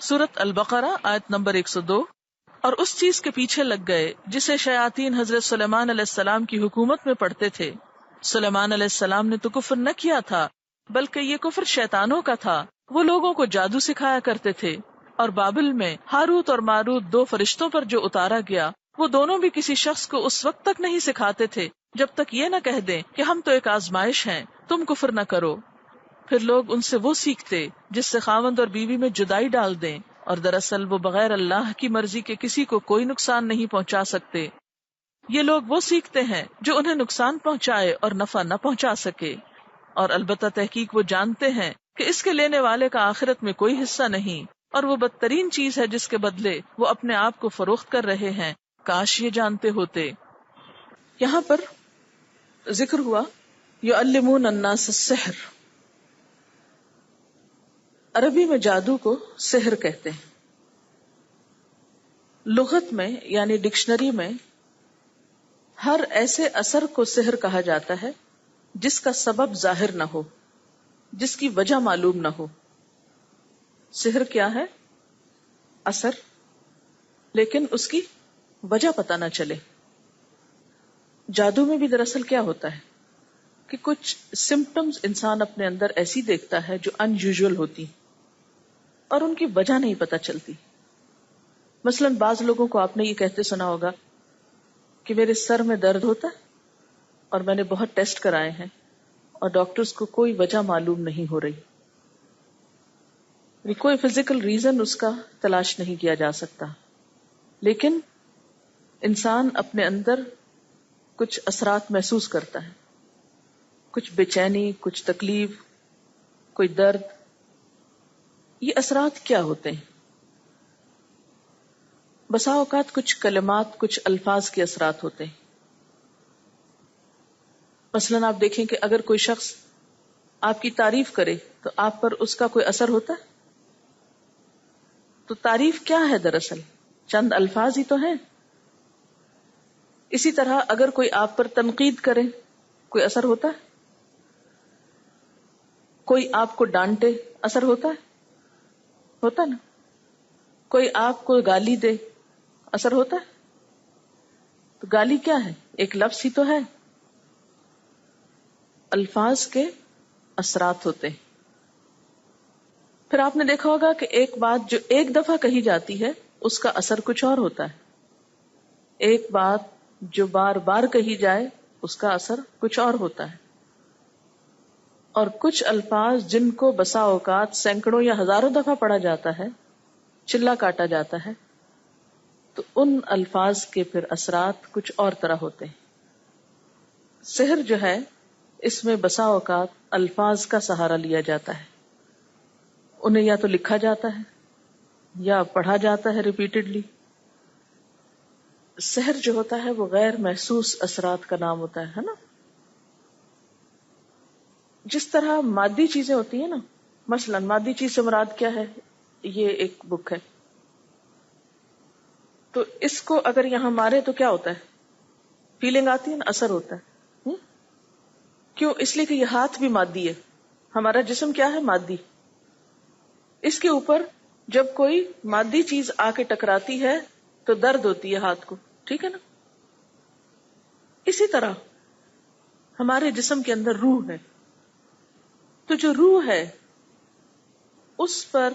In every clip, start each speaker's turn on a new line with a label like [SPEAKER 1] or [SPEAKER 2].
[SPEAKER 1] سورۃ البقرہ آیت نمبر 102۔ اور اس چیز کے پیچھے لگ گئے جسے شیاطین حضرت سلیمان علیہ السلام کی حکومت میں پڑھتے تھے۔ سلیمان علیہ السلام نے تو کفر نہ کیا تھا، بلکہ یہ کفر شیطانوں کا تھا۔ وہ لوگوں کو جادو سکھایا کرتے تھے، اور بابل میں ہاروت اور ماروت 2 فرشتوں پر جو اتارا گیا، وہ دونوں بھی کسی شخص کو اس وقت تک نہیں سکھاتے تھے جب تک یہ نہ کہہ دیں کہ ہم تو ایک آزمائش ہیں، تم کفر نہ کرو۔ پھر لوگ ان سے وہ سیکھتے جس سے خاوند اور بیوی میں جدائی ڈال دیں، اور دراصل وہ بغیر اللہ کی مرضی کے کسی کو کوئی نقصان نہیں پہنچا سکتے۔ یہ لوگ وہ سیکھتے ہیں جو انہیں نقصان پہنچائے اور نفع نہ پہنچا سکے، اور البتہ تحقیق وہ جانتے ہیں کہ اس کے لینے والے کا آخرت میں کوئی حصہ نہیں، اور وہ بدترین چیز ہے جس کے بدلے وہ اپنے آپ کو فروخت کر رہے ہیں، کاش یہ جانتے ہوتے۔ یہاں پر ذکر ہوا یعلمون الناس السحر۔ عربی میں جادو کو سحر کہتے ہیں۔ لغت میں یعنی ڈکشنری میں ہر ایسے اثر کو سحر کہا جاتا ہے جس کا سبب ظاہر نہ ہو، جس کی وجہ معلوم نہ ہو۔ سحر کیا ہے؟ اثر، لیکن اس کی وجہ پتہ نہ چلے۔ جادو میں بھی دراصل کیا ہوتا ہے کہ کچھ سمپٹمز انسان اپنے اندر ایسی دیکھتا ہے جو ان یوزول ہوتی اور ان کی وجہ نہیں پتہ چلتی۔ مثلا بعض لوگوں کو آپ نے یہ کہتے سنا ہوگا کہ میرے سر میں درد ہوتا ہے اور میں نے بہت ٹیسٹ کرائے ہیں اور ڈاکٹرز کو کوئی وجہ معلوم نہیں ہو رہی، کوئی فزیکل ریزن اس کا تلاش نہیں کیا جا سکتا۔ لیکن انسان اپنے اندر کچھ اثرات محسوس کرتا ہے، کچھ بے چینی، کچھ تکلیف، کوئی درد۔ یہ اثرات کیا ہوتے ہیں؟ بسا اوقات کچھ کلمات، کچھ الفاظ کے اثرات ہوتے ہیں۔ مثلا آپ دیکھیں کہ اگر کوئی شخص آپ کی تعریف کرے تو آپ پر اس کا کوئی اثر ہوتا ہے؟ تو تعریف کیا ہے دراصل؟ چند الفاظ ہی تو ہیں۔ اسی طرح اگر کوئی آپ پر تنقید کرے، کوئی اثر ہوتا ہے؟ کوئی آپ کو ڈانٹے، اثر ہوتا ہے؟ ہوتا نا؟ کوئی آپ کو گالی دے، اثر ہوتا ہے؟ تو گالی کیا ہے؟ ایک لفظ ہی تو ہے۔ الفاظ کے اثرات ہوتے ہیں۔ پھر آپ نے دیکھا ہوگا کہ ایک بات جو ایک دفعہ کہی جاتی ہے اس کا اثر کچھ اور ہوتا ہے، ایک بات جو بار بار کہی جائے اس کا اثر کچھ اور ہوتا ہے، اور کچھ الفاظ جن کو بسا اوقات سینکڑوں یا ہزاروں دفعہ پڑھا جاتا ہے، چلا کاٹا جاتا ہے، تو ان الفاظ کے پھر اثرات کچھ اور طرح ہوتے ہیں۔ سحر جو ہے اس میں بسا اوقات الفاظ کا سہارا لیا جاتا ہے، انہیں یا تو لکھا جاتا ہے یا پڑھا جاتا ہے ریپیٹڈلی۔ سحر جو ہوتا ہے وہ غیر محسوس اثرات کا نام ہوتا ہے نا؟ جس طرح مادی چیزیں ہوتی ہیں نا، مثلا مادی چیز سے مراد کیا ہے؟ یہ ایک بک ہے، تو اس کو اگر یہاں مارے تو کیا ہوتا ہے؟ فیلنگ آتی ہے نا، اثر ہوتا ہے۔ کیوں؟ اس لیے کہ یہ ہاتھ بھی مادی ہے، ہمارا جسم کیا ہے؟ مادی۔ اس کے اوپر جب کوئی مادی چیز آ کے ٹکراتی ہے تو درد ہوتی ہے ہاتھ کو، ٹھیک ہے نا؟ اسی طرح ہمارے جسم کے اندر روح ہے، تو جو روح ہے اس پر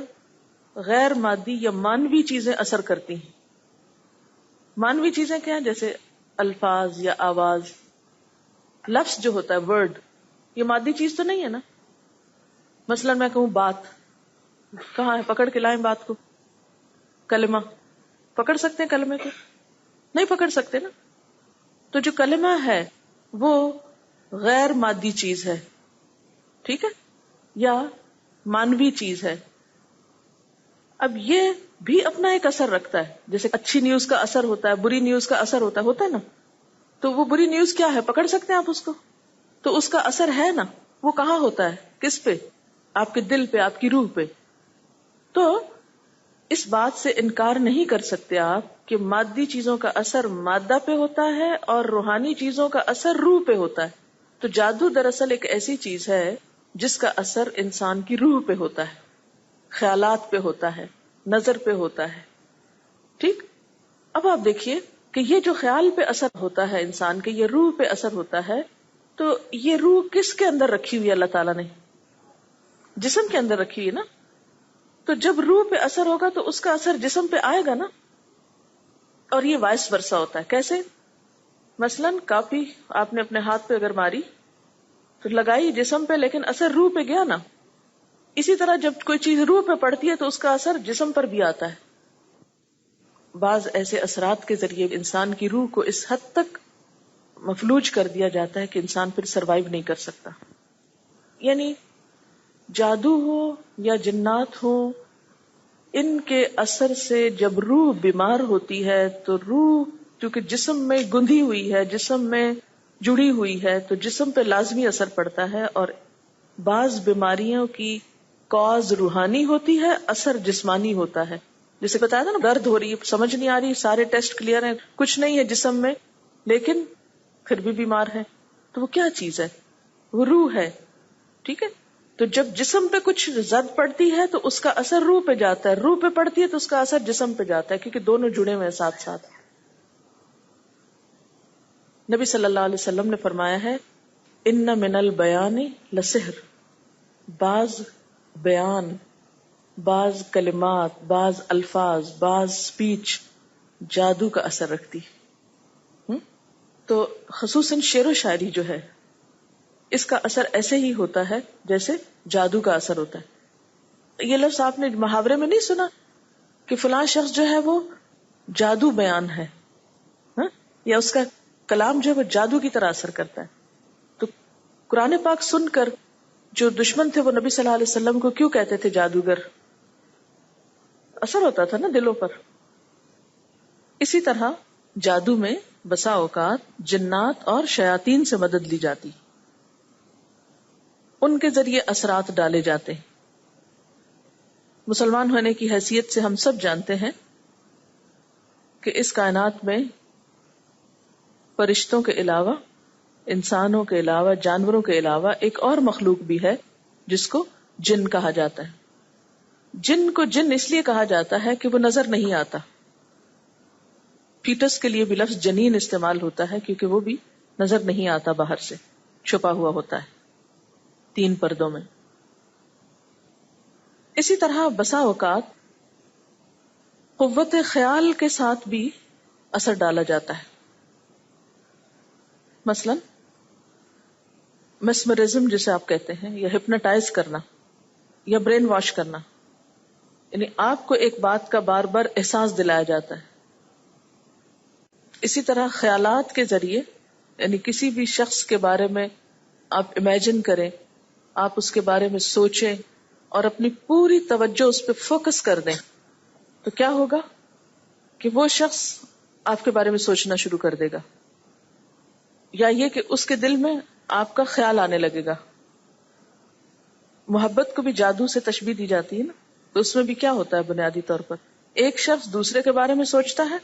[SPEAKER 1] غیر مادی یا مانوی چیزیں اثر کرتی ہیں۔ مانوی چیزیں کیا ہیں؟ جیسے الفاظ یا آواز، لفظ جو ہوتا ہے، ورڈ، یہ مادی چیز تو نہیں ہے نا؟ مثلا میں کہوں بات، کہاں ہے؟ پکڑ کے لائیں بات کو۔ کلمہ، پکڑ سکتے ہیں کلمے کو؟ نہیں پکڑ سکتے نا۔ تو جو کلمہ ہے وہ غیر مادی چیز ہے، ٹھیک ہے، یا مانوی چیز ہے۔ اب یہ بھی اپنا ایک اثر رکھتا ہے، جیسے اچھی نیوز کا اثر ہوتا ہے، بری نیوز کا اثر ہوتا ہے نا؟ تو وہ بری نیوز کیا ہے؟ پکڑ سکتے ہیں آپ اس کو؟ تو اس کا اثر ہے نا، وہ کہاں ہوتا ہے؟ کس پہ؟ آپ کے دل پہ، آپ کی روح پہ۔ تو اس بات سے انکار نہیں کر سکتے آپ کہ مادی چیزوں کا اثر مادہ پہ ہوتا ہے اور روحانی چیزوں کا اثر روح پہ ہوتا ہے۔ تو جادو دراصل ایک ایسی چیز ہے جس کا اثر انسان کی روح پہ ہوتا ہے، خیالات پہ ہوتا ہے، نظر پہ ہوتا ہے. ٹھیک. اب آپ دیکھیے کہ یہ جو خیال پہ اثر ہوتا ہے انسان کے، یہ روح پہ اثر ہوتا ہے، تو یہ روح کس کے اندر رکھی ہوئی ہے؟ اللہ تعالیٰ نے جسم کے اندر رکھی ہوئی نا. تو جب روح پہ اثر ہوگا تو اس کا اثر جسم پہ آئے گا نا. اور یہ وائس ورسا ہوتا ہے. کیسے؟ مثلاً کاپی آپ نے اپنے ہاتھ پہ اگر ماری تو لگائی جسم پہ، لیکن اثر روح پہ گیا نا. اسی طرح جب کوئی چیز روح پہ پڑتی ہے تو اس کا اثر جسم پر بھی آتا ہے. بعض ایسے اثرات کے ذریعے انسان کی روح کو اس حد تک مفلوج کر دیا جاتا ہے کہ انسان پھر سروائیو نہیں کر سکتا. یعنی جادو ہو یا جنات ہو، ان کے اثر سے جب روح بیمار ہوتی ہے تو روح کیونکہ جسم میں گندھی ہوئی ہے، جسم میں جڑی ہوئی ہے، تو جسم پہ لازمی اثر پڑتا ہے. اور بعض بیماریوں کی کاز روحانی ہوتی ہے، اثر جسمانی ہوتا ہے. جیسے بتایا تھا نا، درد ہو رہی ہے، سمجھ نہیں آ رہی، سارے ٹیسٹ کلیئر ہیں، کچھ نہیں ہے جسم میں، لیکن پھر بھی بیمار ہے. تو وہ کیا چیز ہے؟ وہ روح ہے. ٹھیک ہے. تو جب جسم پہ کچھ زد پڑتی ہے تو اس کا اثر روح پہ جاتا ہے، روح پہ پڑتی ہے تو اس کا اثر جسم پہ جاتا ہے، کیونکہ دونوں جڑے ہوئے ہیں ساتھ ساتھ. نبی صلی اللہ علیہ وسلم نے فرمایا ہے، ان من البیان لسحر، بعض بیان، بعض کلمات، بعض الفاظ، بعض سپیچ جادو کا اثر رکھتی. تو خصوصاً شعر و شاعری جو ہے، اس کا اثر ایسے ہی ہوتا ہے جیسے جادو کا اثر ہوتا ہے. یہ لفظ آپ نے محاورے میں نہیں سنا کہ فلاں شخص جو ہے وہ جادو بیان ہے، یا اس کا کلام جو ہے وہ جادو کی طرح اثر کرتا ہے. تو قرآن پاک سن کر جو دشمن تھے وہ نبی صلی اللہ علیہ وسلم کو کیوں کہتے تھے جادوگر؟ اثر ہوتا تھا نا دلوں پر. اسی طرح جادو میں بسا اوقات جنات اور شیاطین سے مدد لی جاتی، ان کے ذریعے اثرات ڈالے جاتے ہیں. مسلمان ہونے کی حیثیت سے ہم سب جانتے ہیں کہ اس کائنات میں فرشتوں کے علاوہ، انسانوں کے علاوہ، جانوروں کے علاوہ ایک اور مخلوق بھی ہے جس کو جن کہا جاتا ہے. جن کو جن اس لیے کہا جاتا ہے کہ وہ نظر نہیں آتا. فیٹس کے لیے بھی لفظ جنین استعمال ہوتا ہے کیونکہ وہ بھی نظر نہیں آتا، باہر سے چھپا ہوا ہوتا ہے 3 پردوں میں. اسی طرح بسا اوقات قوت خیال کے ساتھ بھی اثر ڈالا جاتا ہے. مثلا میسمرزم جسے آپ کہتے ہیں، یا ہپنوٹائز کرنا، یا برین واش کرنا، یعنی آپ کو ایک بات کا بار بار احساس دلایا جاتا ہے. اسی طرح خیالات کے ذریعے، یعنی کسی بھی شخص کے بارے میں آپ امیجن کریں، آپ اس کے بارے میں سوچیں اور اپنی پوری توجہ اس پہ فوکس کر دیں، تو کیا ہوگا کہ وہ شخص آپ کے بارے میں سوچنا شروع کر دے گا. یا یہ کہ اس کے دل میں آپ کا خیال آنے لگے گا. محبت کو بھی جادو سے تشبیہ دی جاتی ہے نا، تو اس میں بھی کیا ہوتا ہے بنیادی طور پر ایک شخص دوسرے کے بارے میں سوچتا ہے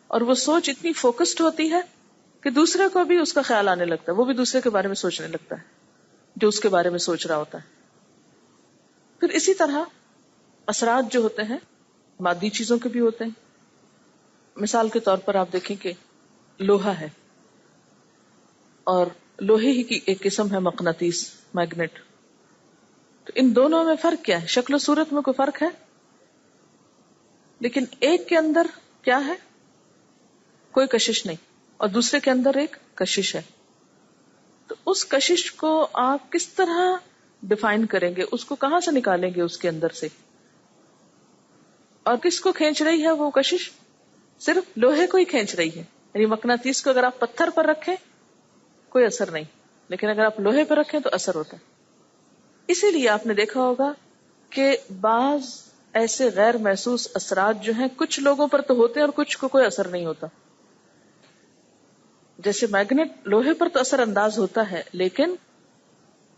[SPEAKER 1] اور وہ سوچ اتنی فوکسڈ ہوتی ہے کہ دوسرے کو بھی اس کا خیال آنے لگتا ہے، وہ بھی دوسرے کے بارے میں سوچنے لگتا ہے جو اس کے بارے میں سوچ رہا ہوتا ہے. پھر اسی طرح اثرات جو ہوتے ہیں مادی چیزوں کے بھی ہوتے ہیں. مثال کے طور پر آپ دیکھیں کہ لوہا ہے اور لوہے ہی کی ایک قسم ہے مقناطیس، میگنیٹ. تو ان دونوں میں فرق کیا ہے؟ شکل و صورت میں کوئی فرق ہے، لیکن ایک کے اندر کیا ہے؟ کوئی کشش نہیں، اور دوسرے کے اندر ایک کشش ہے. تو اس کشش کو آپ کس طرح ڈیفائن کریں گے؟ اس کو کہاں سے نکالیں گے اس کے اندر سے؟ اور کس کو کھینچ رہی ہے وہ کشش؟ صرف لوہے کو ہی کھینچ رہی ہے. یعنی مقناطیس کو اگر آپ پتھر پر رکھیں کوئی اثر نہیں، لیکن اگر آپ لوہے پر رکھیں تو اثر ہوتا ہے. اسی لیے آپ نے دیکھا ہوگا کہ بعض ایسے غیر محسوس اثرات جو ہیں کچھ لوگوں پر تو ہوتے ہیں اور کچھ کو کوئی اثر نہیں ہوتا. جیسے میگنیٹ لوہے پر تو اثر انداز ہوتا ہے لیکن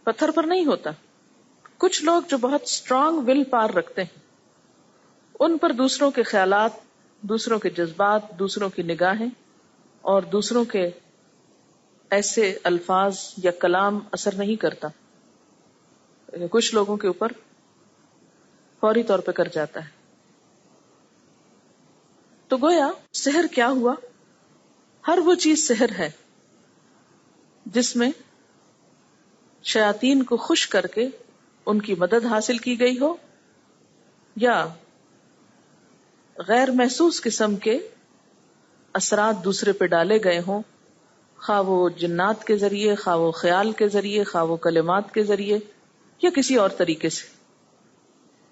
[SPEAKER 1] پتھر پر نہیں ہوتا. کچھ لوگ جو بہت اسٹرانگ ول پاور رکھتے ہیں ان پر دوسروں کے خیالات، دوسروں کے جذبات، دوسروں کی نگاہیں اور دوسروں کے ایسے الفاظ یا کلام اثر نہیں کرتا. کچھ لوگوں کے اوپر فوری طور پہ کر جاتا ہے. تو گویا سحر کیا ہوا؟ ہر وہ چیز سحر ہے جس میں شیاطین کو خوش کر کے ان کی مدد حاصل کی گئی ہو، یا غیر محسوس قسم کے اثرات دوسرے پہ ڈالے گئے ہوں، خواہ وہ جنات کے ذریعے، خواہ وہ خیال کے ذریعے، خواہ وہ کلمات کے ذریعے، یا کسی اور طریقے سے.